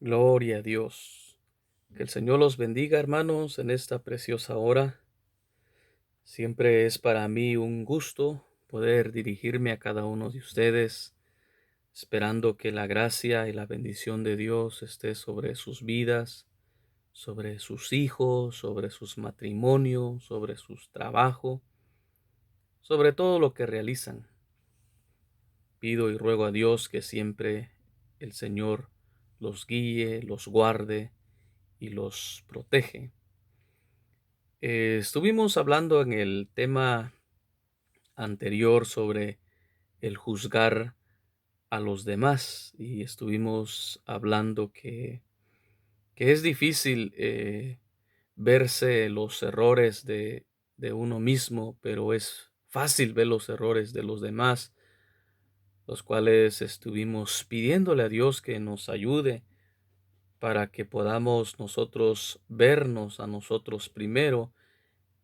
Gloria a Dios. Que el Señor los bendiga, hermanos, en esta preciosa hora. Siempre es para mí un gusto poder dirigirme a cada uno de ustedes, esperando que la gracia y la bendición de Dios esté sobre sus vidas, sobre sus hijos, sobre sus matrimonios, sobre sus trabajos, sobre todo lo que realizan. Pido y ruego a Dios que siempre el Señor los guíe, los guarde y los protege. Estuvimos hablando en el tema anterior sobre el juzgar a los demás y estuvimos hablando que es difícil verse los errores de uno mismo, pero es fácil ver los errores de los demás, los cuales estuvimos pidiéndole a Dios que nos ayude para que podamos nosotros vernos a nosotros primero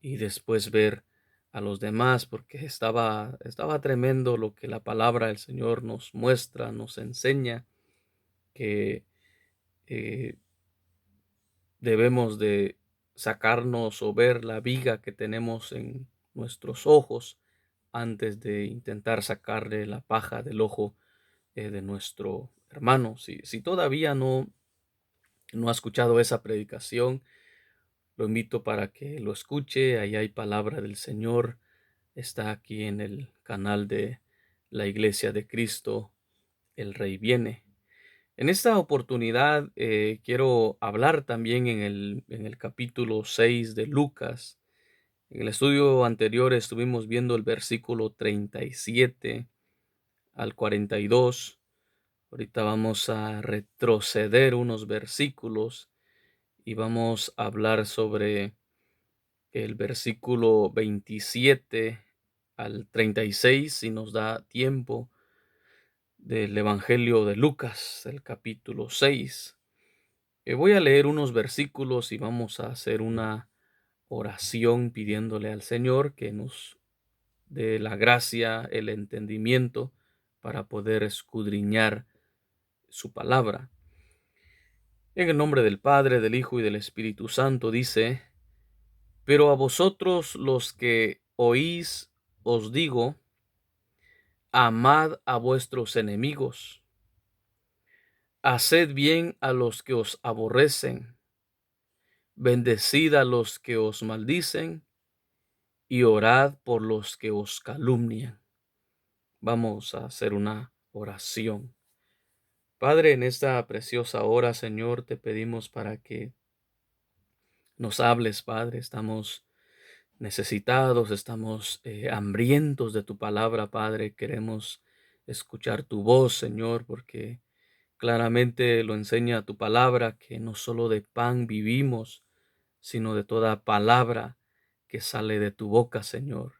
y después ver a los demás, porque estaba tremendo lo que la palabra del Señor nos muestra, nos enseña, que eh, debemos de sacarnos o ver la viga que tenemos en nuestros ojos antes de intentar sacarle la paja del ojo de nuestro hermano. Si todavía no ha escuchado esa predicación, lo invito para que lo escuche. Ahí hay palabra del Señor. Está aquí en el canal de la Iglesia de Cristo, el Rey viene. En esta oportunidad quiero hablar también en el capítulo 6 de Lucas. En el estudio anterior estuvimos viendo el versículo 37 al 42. Ahorita vamos a retroceder unos versículos y vamos a hablar sobre el versículo 27 al 36, si nos da tiempo, del Evangelio de Lucas, el capítulo 6. Voy a leer unos versículos y vamos a hacer una oración pidiéndole al Señor que nos dé la gracia, el entendimiento para poder escudriñar su palabra. En el nombre del Padre, del Hijo y del Espíritu Santo dice: Pero a vosotros los que oís os digo, amad a vuestros enemigos, haced bien a los que os aborrecen, bendecid a los que os maldicen, y orad por los que os calumnian. Vamos a hacer una oración. Padre, en esta preciosa hora, Señor, te pedimos para que nos hables, Padre. Estamos necesitados, estamos hambrientos de tu palabra, Padre. Queremos escuchar tu voz, Señor, porque claramente lo enseña tu palabra, que no solo de pan vivimos, sino de toda palabra que sale de tu boca, Señor.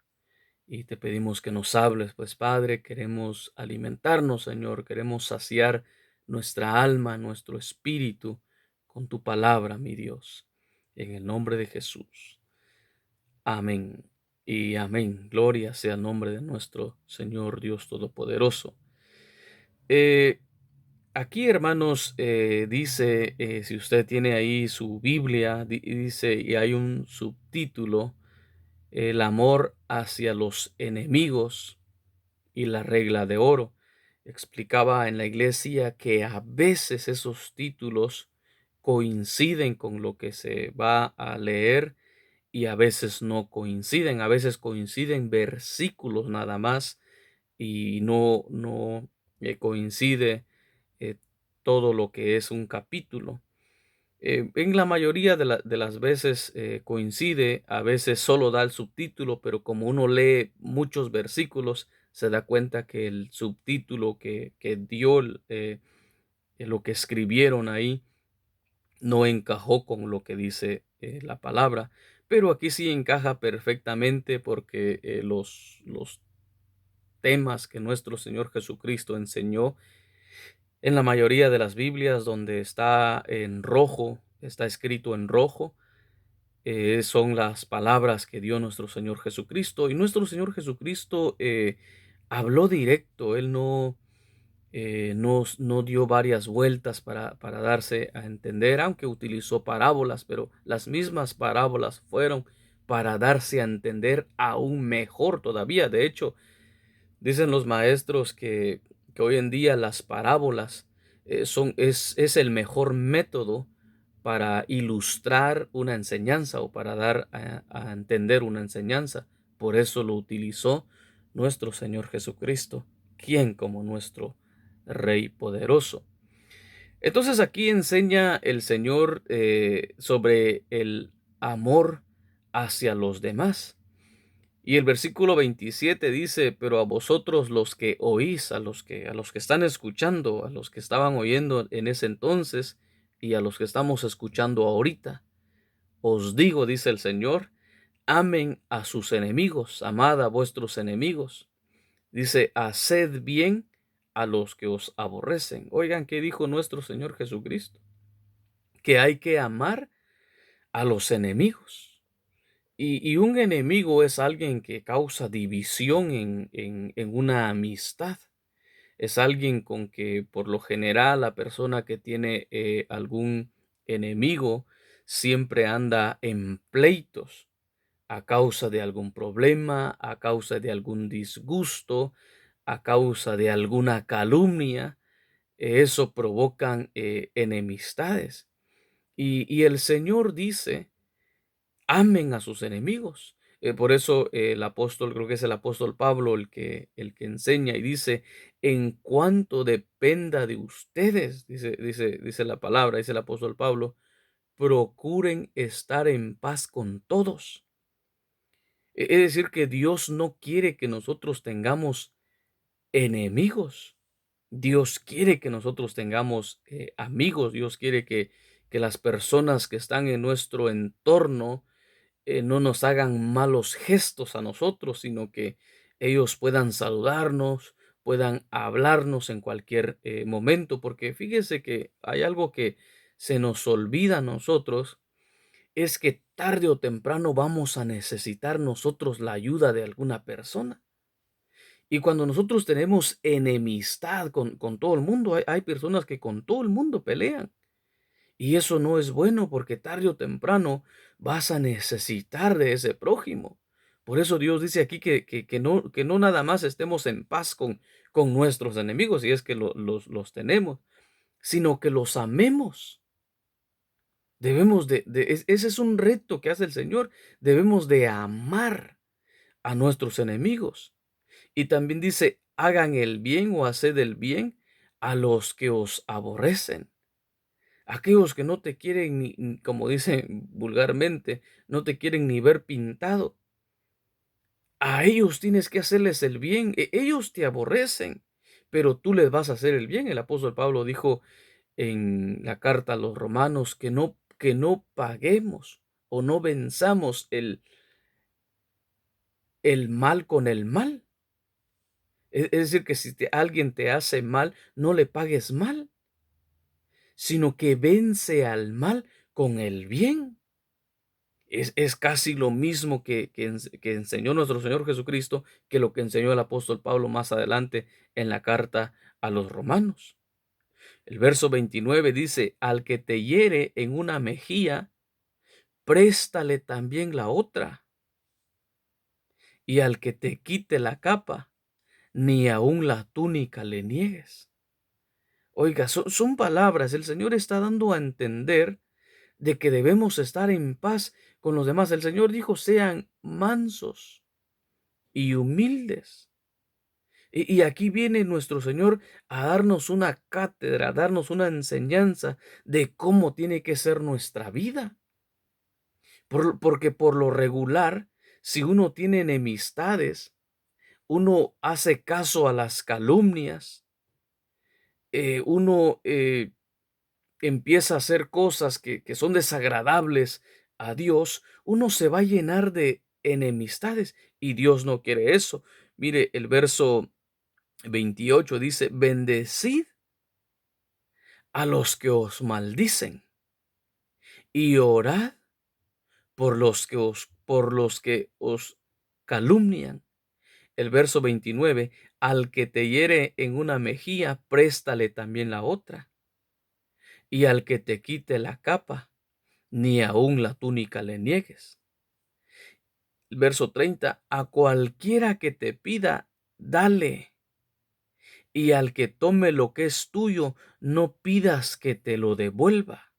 Y te pedimos que nos hables, pues Padre, queremos alimentarnos, Señor, queremos saciar nuestra alma, nuestro espíritu con tu palabra, mi Dios. En el nombre de Jesús. Amén y amén. Gloria sea el nombre de nuestro Señor Dios Todopoderoso. Eh, Aquí, hermanos, dice, si usted tiene ahí su Biblia, dice, y hay un subtítulo: el amor hacia los enemigos y la regla de oro. Explicaba en la iglesia que a veces esos títulos coinciden con lo que se va a leer y a veces no coinciden. A veces coinciden versículos nada más y no coincide eh, todo lo que es un capítulo. En la mayoría de las veces coincide, a veces solo da el subtítulo, pero como uno lee muchos versículos, se da cuenta que el subtítulo que dio, lo que escribieron ahí, no encajó con lo que dice la palabra. Pero aquí sí encaja perfectamente porque los temas que nuestro Señor Jesucristo enseñó en la mayoría de las Biblias, donde está en rojo, está escrito en rojo, son las palabras que dio nuestro Señor Jesucristo. Y nuestro Señor Jesucristo habló directo. Él no dio varias vueltas para darse a entender, aunque utilizó parábolas, pero las mismas parábolas fueron para darse a entender aún mejor todavía. De hecho, dicen los maestros que hoy en día las parábolas es el mejor método para ilustrar una enseñanza o para dar a entender una enseñanza. Por eso lo utilizó nuestro Señor Jesucristo, quien como nuestro Rey poderoso. Entonces aquí enseña el Señor sobre el amor hacia los demás. Y el versículo 27 dice, pero a vosotros los que oís, a los que están escuchando, a los que estaban oyendo en ese entonces y a los que estamos escuchando ahorita, os digo, dice el Señor, amen a sus enemigos, amad a vuestros enemigos. Dice, haced bien a los que os aborrecen. Oigan, ¿qué dijo nuestro Señor Jesucristo? Que hay que amar a los enemigos. Y un enemigo es alguien que causa división en una amistad. Es alguien con que por lo general la persona que tiene algún enemigo siempre anda en pleitos a causa de algún problema, a causa de algún disgusto, a causa de alguna calumnia. Eso provocan enemistades. Y el Señor dice amen a sus enemigos. Por eso el apóstol, creo que es el apóstol Pablo el que enseña y dice, en cuanto dependa de ustedes, dice la palabra, dice el apóstol Pablo, procuren estar en paz con todos. Es decir, que Dios no quiere que nosotros tengamos enemigos. Dios quiere que nosotros tengamos amigos. Dios quiere que las personas que están en nuestro entorno no nos hagan malos gestos a nosotros, sino que ellos puedan saludarnos, puedan hablarnos en cualquier momento, porque fíjese que hay algo que se nos olvida a nosotros, es que tarde o temprano vamos a necesitar nosotros la ayuda de alguna persona. Y cuando nosotros tenemos enemistad con todo el mundo, hay personas que con todo el mundo pelean. Y eso no es bueno porque tarde o temprano vas a necesitar de ese prójimo. Por eso Dios dice aquí que no nada más estemos en paz con nuestros enemigos, y es que los tenemos, sino que los amemos. Debemos ese es un reto que hace el Señor. Debemos de amar a nuestros enemigos. Y también dice, hagan el bien o haced el bien a los que os aborrecen. Aquellos que no te quieren como dicen vulgarmente, no te quieren ni ver pintado. A ellos tienes que hacerles el bien. Ellos te aborrecen, pero tú les vas a hacer el bien. El apóstol Pablo dijo en la carta a los romanos que no paguemos o no venzamos el mal con el mal. Es decir, que si alguien te hace mal, no le pagues mal, sino que vence al mal con el bien. Es casi lo mismo que enseñó nuestro Señor Jesucristo, que lo que enseñó el apóstol Pablo más adelante en la carta a los romanos. El verso 29 dice, al que te hiere en una mejilla, préstale también la otra. Y al que te quite la capa, ni aun la túnica le niegues. Oiga, son palabras. El Señor está dando a entender de que debemos estar en paz con los demás. El Señor dijo, sean mansos y humildes. Y aquí viene nuestro Señor a darnos una cátedra, a darnos una enseñanza de cómo tiene que ser nuestra vida. Porque por lo regular, si uno tiene enemistades, uno hace caso a las calumnias, uno empieza a hacer cosas que son desagradables a Dios, uno se va a llenar de enemistades y Dios no quiere eso. Mire, el verso 28 dice, bendecid a los que os maldicen y orad por los que os calumnian. El verso 29, al que te hiere en una mejilla, préstale también la otra. Y al que te quite la capa, ni aun la túnica le niegues. El verso 30, a cualquiera que te pida, dale. Y al que tome lo que es tuyo, no pidas que te lo devuelva.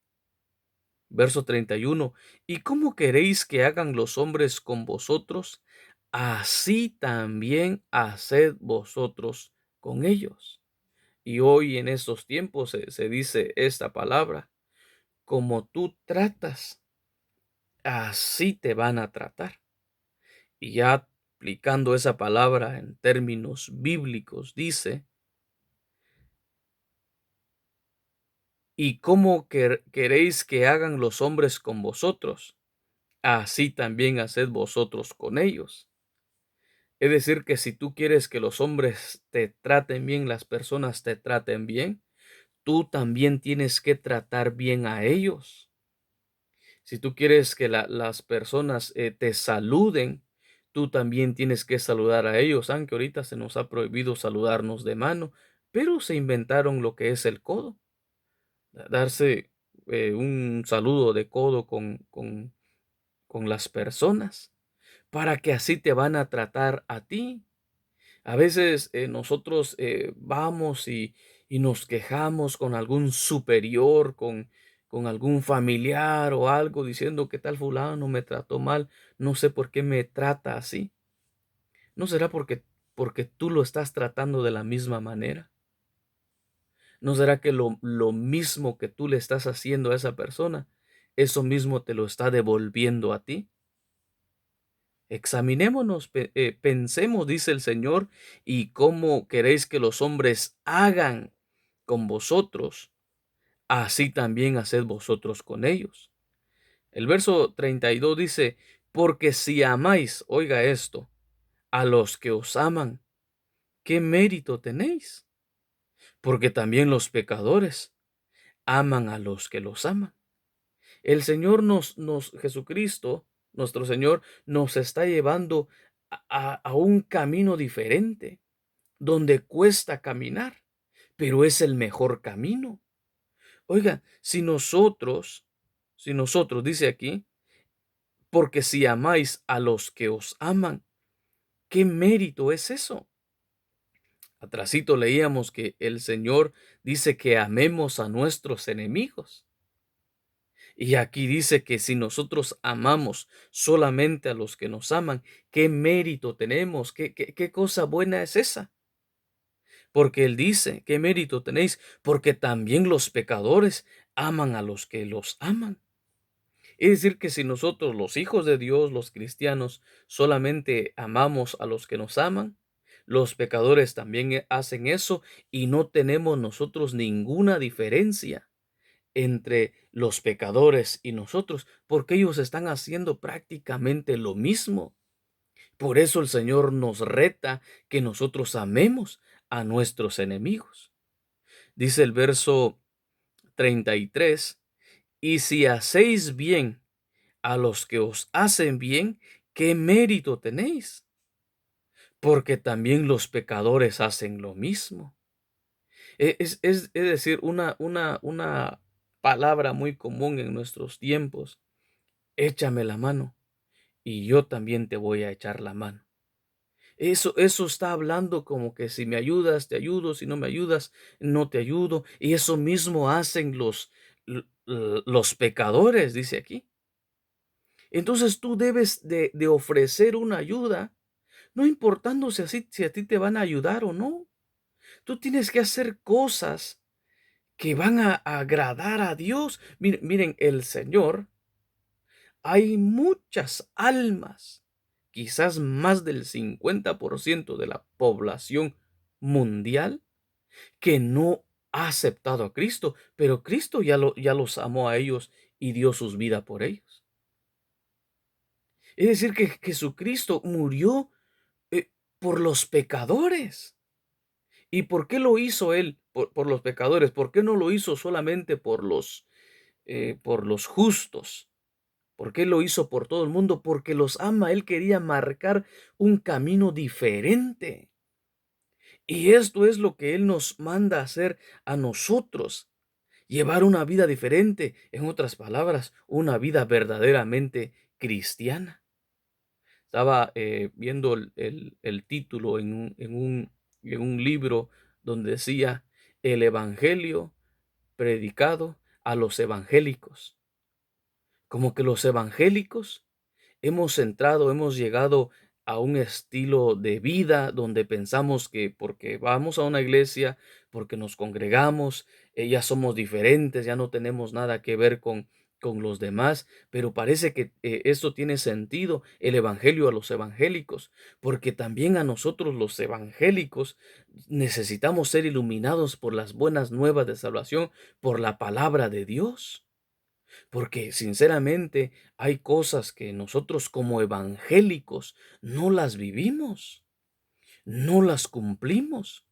Verso 31. ¿Y cómo queréis que hagan los hombres con vosotros? Así también haced vosotros con ellos. Y hoy en estos tiempos se dice esta palabra: como tú tratas, así te van a tratar. Y ya aplicando esa palabra en términos bíblicos, dice: ¿y cómo queréis que hagan los hombres con vosotros? Así también haced vosotros con ellos. Es decir, que si tú quieres que los hombres te traten bien, las personas te traten bien, tú también tienes que tratar bien a ellos. Si tú quieres que las personas te saluden, tú también tienes que saludar a ellos, aunque ahorita se nos ha prohibido saludarnos de mano, pero se inventaron lo que es el codo, darse un saludo de codo con las personas, para que así te van a tratar a ti. A veces nosotros vamos y nos quejamos con algún superior, con algún familiar o algo, diciendo que tal fulano me trató mal, no sé por qué me trata así. ¿No será porque tú lo estás tratando de la misma manera? ¿No será que lo mismo que tú le estás haciendo a esa persona, eso mismo te lo está devolviendo a ti? Examinémonos, pensemos, dice el Señor, y cómo queréis que los hombres hagan con vosotros, así también haced vosotros con ellos. El verso 32 dice: porque si amáis, oiga esto, a los que os aman, ¿qué mérito tenéis? Porque también los pecadores aman a los que los aman. El Señor Jesucristo, nuestro Señor, nos está llevando a un camino diferente, donde cuesta caminar, pero es el mejor camino. Oiga, si nosotros, dice aquí, porque si amáis a los que os aman, ¿qué mérito es eso? Atrasito leíamos que el Señor dice que amemos a nuestros enemigos. Y aquí dice que si nosotros amamos solamente a los que nos aman, ¿qué mérito tenemos? ¿Qué cosa buena es esa? Porque Él dice: ¿qué mérito tenéis? Porque también los pecadores aman a los que los aman. Es decir, que si nosotros, los hijos de Dios, los cristianos, solamente amamos a los que nos aman, los pecadores también hacen eso, y no tenemos nosotros ninguna diferencia entre los pecadores y nosotros, porque ellos están haciendo prácticamente lo mismo. Por eso el Señor nos reta que nosotros amemos a nuestros enemigos. Dice el verso 33: y si hacéis bien a los que os hacen bien, ¿qué mérito tenéis? Porque también los pecadores hacen lo mismo. Es decir, una palabra muy común en nuestros tiempos: échame la mano y yo también te voy a echar la mano. Eso está hablando como que si me ayudas, te ayudo; si no me ayudas, no te ayudo. Y eso mismo hacen los pecadores, dice aquí. Entonces tú debes de ofrecer una ayuda, no importando si a ti te van a ayudar o no. Tú tienes que hacer cosas que van a agradar a Dios. Miren, el Señor, hay muchas almas, quizás más del 50% de la población mundial, que no ha aceptado a Cristo, pero Cristo ya los amó a ellos y dio sus vidas por ellos. Es decir, que Jesucristo murió por los pecadores. ¿Y por qué lo hizo Él por los pecadores? ¿Por qué no lo hizo solamente por los justos? ¿Por qué lo hizo por todo el mundo? Porque los ama. Él quería marcar un camino diferente. Y esto es lo que Él nos manda a hacer a nosotros. Llevar una vida diferente. En otras palabras, una vida verdaderamente cristiana. Estaba viendo el título en un libro donde decía el evangelio predicado a los evangélicos. Como que los evangélicos hemos llegado a un estilo de vida donde pensamos que porque vamos a una iglesia, porque nos congregamos, ya somos diferentes, ya no tenemos nada que ver con los demás, pero parece que esto tiene sentido, el evangelio a los evangélicos, porque también a nosotros los evangélicos necesitamos ser iluminados por las buenas nuevas de salvación, por la palabra de Dios. Porque sinceramente hay cosas que nosotros como evangélicos no las vivimos, no las cumplimos.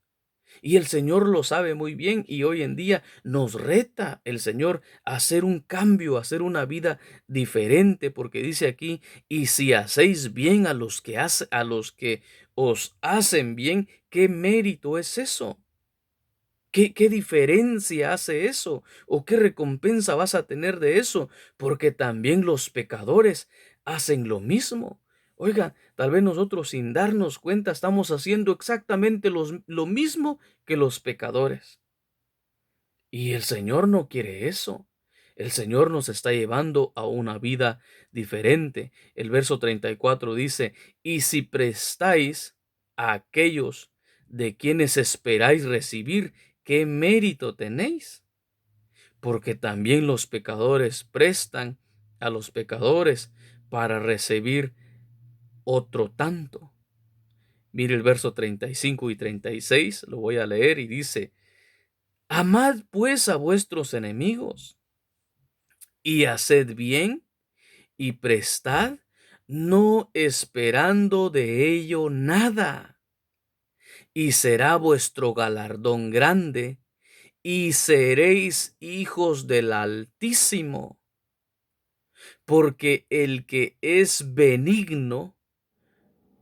Y el Señor lo sabe muy bien y hoy en día nos reta el Señor a hacer un cambio, a hacer una vida diferente, porque dice aquí, y si hacéis bien a los que os hacen bien, ¿qué mérito es eso? ¿Qué diferencia hace eso? ¿O qué recompensa vas a tener de eso? Porque también los pecadores hacen lo mismo. Oiga, tal vez nosotros sin darnos cuenta estamos haciendo exactamente lo mismo que los pecadores. Y el Señor no quiere eso. El Señor nos está llevando a una vida diferente. El verso 34 dice, y si prestáis a aquellos de quienes esperáis recibir, ¿qué mérito tenéis? Porque también los pecadores prestan a los pecadores para recibir otro tanto. Mire el verso 35 y 36, lo voy a leer y dice, amad pues a vuestros enemigos y haced bien y prestad, no esperando de ello nada, y será vuestro galardón grande, y seréis hijos del Altísimo, porque el que es benigno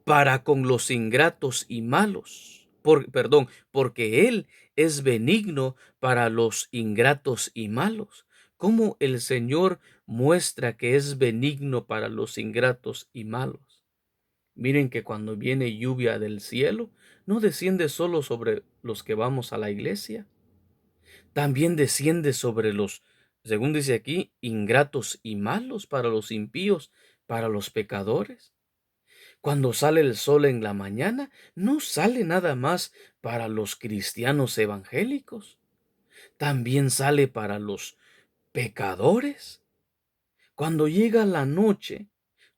para con los ingratos y malos, porque Él es benigno para los ingratos y malos. ¿Cómo el Señor muestra que es benigno para los ingratos y malos? Miren que cuando viene lluvia del cielo, no desciende solo sobre los que vamos a la iglesia, también desciende sobre los, según dice aquí, ingratos y malos, para los impíos, para los pecadores. Cuando sale el sol en la mañana, no sale nada más para los cristianos evangélicos, también sale para los pecadores. Cuando llega la noche,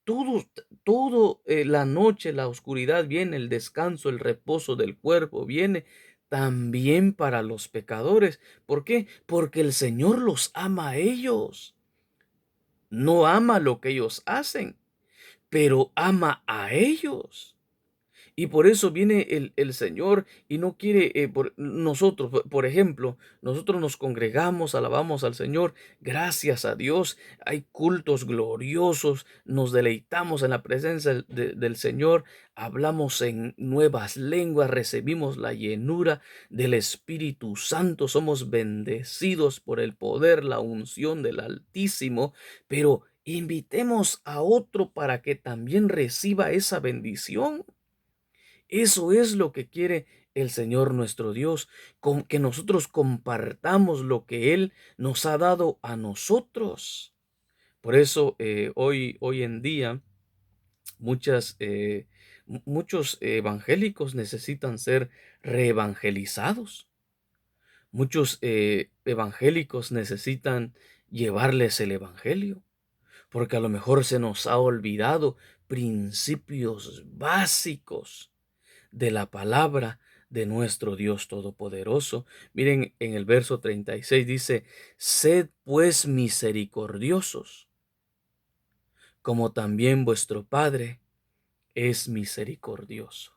la noche, la oscuridad viene, el descanso, el reposo del cuerpo viene también para los pecadores. ¿Por qué? Porque el Señor los ama a ellos. No ama lo que ellos hacen, pero ama a ellos. Y por eso viene el Señor y no quiere, nosotros, por ejemplo, nosotros nos congregamos, alabamos al Señor, gracias a Dios, hay cultos gloriosos, nos deleitamos en la presencia del Señor, hablamos en nuevas lenguas, recibimos la llenura del Espíritu Santo, somos bendecidos por el poder, la unción del Altísimo, pero invitemos a otro para que también reciba esa bendición. Eso es lo que quiere el Señor nuestro Dios, con que nosotros compartamos lo que Él nos ha dado a nosotros. Por eso hoy en día muchos evangélicos necesitan ser reevangelizados. Muchos evangélicos necesitan llevarles el evangelio, porque a lo mejor se nos ha olvidado principios básicos de la palabra de nuestro Dios Todopoderoso. Miren, en el verso 36 dice, sed pues misericordiosos, como también vuestro Padre es misericordioso.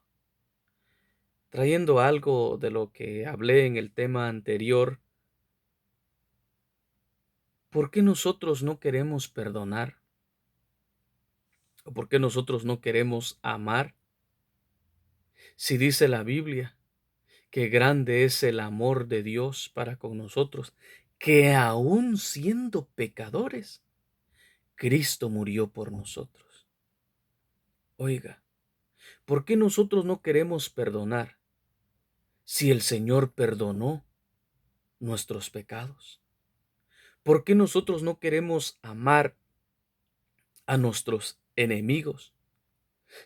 Trayendo algo de lo que hablé en el tema anterior, ¿por qué nosotros no queremos perdonar? ¿O por qué nosotros no queremos amar? Si dice la Biblia que grande es el amor de Dios para con nosotros, que aun siendo pecadores, Cristo murió por nosotros. Oiga, ¿por qué nosotros no queremos perdonar si el Señor perdonó nuestros pecados? ¿Por qué nosotros no queremos amar a nuestros enemigos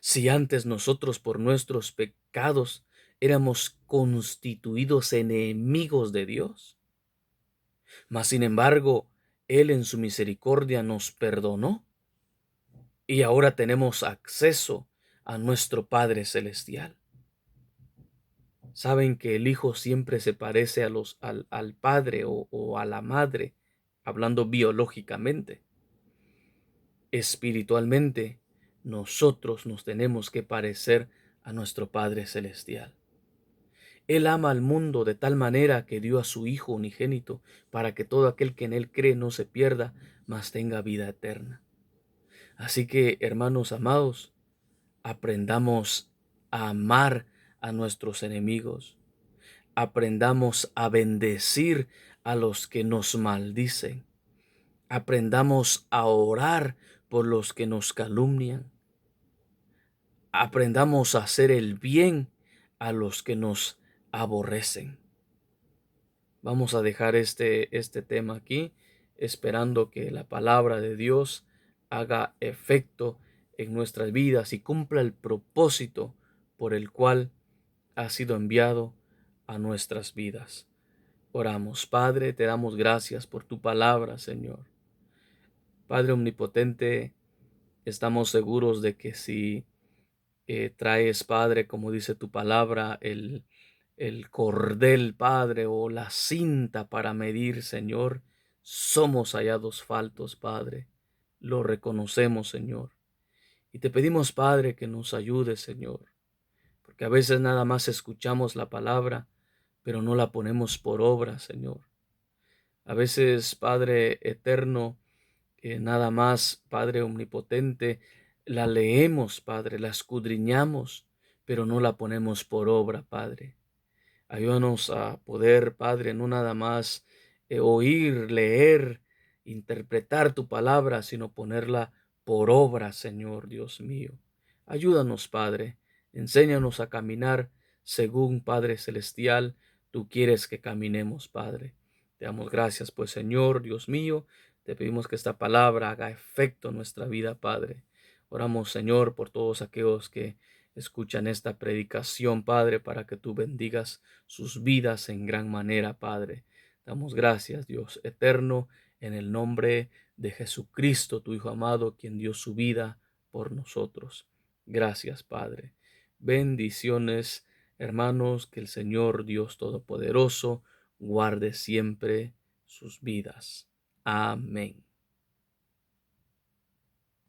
si antes nosotros por nuestros pecados éramos constituidos enemigos de Dios? Mas sin embargo, Él en su misericordia nos perdonó y ahora tenemos acceso a nuestro Padre Celestial. Saben que el Hijo siempre se parece al Padre o a la Madre, hablando biológicamente. Espiritualmente, nosotros nos tenemos que parecer a nuestro Padre Celestial. Él ama al mundo de tal manera que dio a su Hijo unigénito para que todo aquel que en Él cree no se pierda, mas tenga vida eterna. Así que, hermanos amados, aprendamos a amar a nuestros enemigos. Aprendamos a bendecir a los que nos maldicen. Aprendamos a orar por los que nos calumnian. Aprendamos a hacer el bien a los que nos aborrecen. Vamos a dejar este tema aquí, esperando que la palabra de Dios haga efecto en nuestras vidas y cumpla el propósito por el cual ha sido enviado a nuestras vidas. Oramos. Padre, te damos gracias por tu palabra, Señor. Padre omnipotente, estamos seguros de que si traes, Padre, como dice tu palabra, el cordel, Padre, o la cinta para medir, Señor, somos hallados faltos, Padre. Lo reconocemos, Señor. Y te pedimos, Padre, que nos ayudes, Señor, porque a veces nada más escuchamos la palabra, pero no la ponemos por obra, Señor. A veces, Padre eterno, nada más, Padre omnipotente, la leemos, Padre, la escudriñamos, pero no la ponemos por obra, Padre. Ayúdanos a poder, Padre, no nada más oír, leer, interpretar tu palabra, sino ponerla por obra, Señor Dios mío. Ayúdanos, Padre, enséñanos a caminar según, Padre Celestial, tú quieres que caminemos, Padre. Te damos gracias, pues, Señor Dios mío, te pedimos que esta palabra haga efecto en nuestra vida, Padre. Oramos, Señor, por todos aquellos que escuchan esta predicación, Padre, para que tú bendigas sus vidas en gran manera, Padre. Damos gracias, Dios eterno, en el nombre de Jesucristo, tu Hijo amado, quien dio su vida por nosotros. Gracias, Padre. Bendiciones, hermanos, que el Señor Dios Todopoderoso guarde siempre sus vidas. Amén.